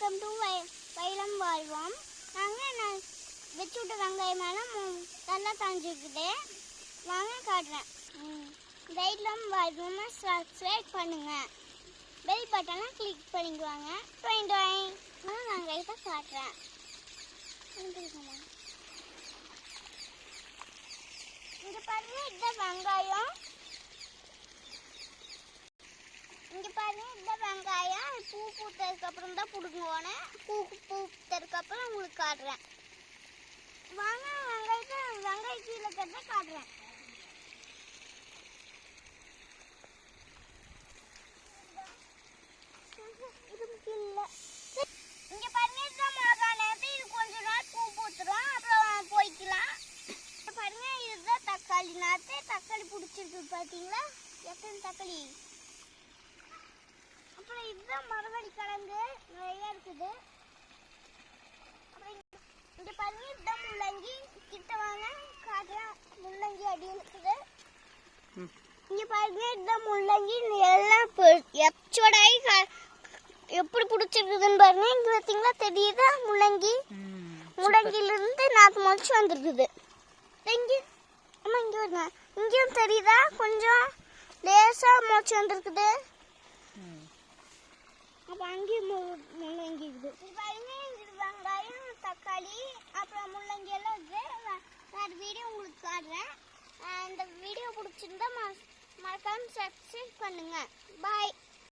Welcome to வைலம் வாழ்வோம். நான் வச்சு விட்ட வெங்காயம் நல்லா காஞ்சிருக்குது. வாங்க காட்டுறேன். வைலம் வாழ்வோம் சப்ஸ்கிரைப் பண்ணுங்க, பெல் பட்டனை கிளிக் பண்ணிக்குவாங்க. நான் வெங்காயத்தை காட்டுறேன். இங்கே பாருங்க, இதுதான் வெங்காயம். இங்கே பாருங்க, இதுதான் வெங்காயம். பூ பூத்ததுக்கு அப்புறம் தான் பிடுங்குவோன்னு பூ பூத்ததுக்கு அப்புறம் உங்களுக்கு காட்டுறேன். வாங்க வெங்காயம் கீழே கட்ட காட்டுறேன். இங்க பாருங்க, இதுதான் மிளகா நேரத்து. இது கொஞ்ச நாள் பூ பூத்துரும், அப்புறம் போய்க்கலாம். பாருங்க, இதுதான் தக்காளி நாற்று. தக்காளி பிடிச்சிருக்கு பார்த்தீங்களா? எத்தனை தக்காளி. அப்புறம் இதுதான் மரவள்ளி கிழங்கு, நிறைய இருக்குது. அப்புறம் இங்க பாருங்க, இதுதான் முள்ளங்கி. கிட்ட வாங்க காட்டுறேன். முள்ளங்கி அடி இருக்குது. இங்க பாருங்க, இதுதான் முள்ளங்கி. எல்லாம் எச்சோடாயி எப்படி பிடிச்சிருக்குதுன்னு பாருங்க. இங்க பார்த்தீங்களா, தெரியுதா முள்ளங்கி? முள்ளங்கிலிருந்து நாற்று முளைச்சு வந்துருக்குது. இங்கே அம்மா இங்கே வருங்க, இங்கேயும் தெரியுதா? கொஞ்சம் லேசா முளைச்சு வந்துருக்குது. அப்போ அங்கேயும் முள்ளங்கி இருக்குது. பாருங்க, இது வெங்காயம், தக்காளி, அப்புறம் முள்ளங்கி எல்லாம் இருக்குது. வேறு வீடியோ உங்களுக்கு காட்டுறேன். இந்த வீடியோ பிடிச்சிருந்தா மறக்காம சப்ஸ்கிரைப் பண்ணுங்க. பாய்.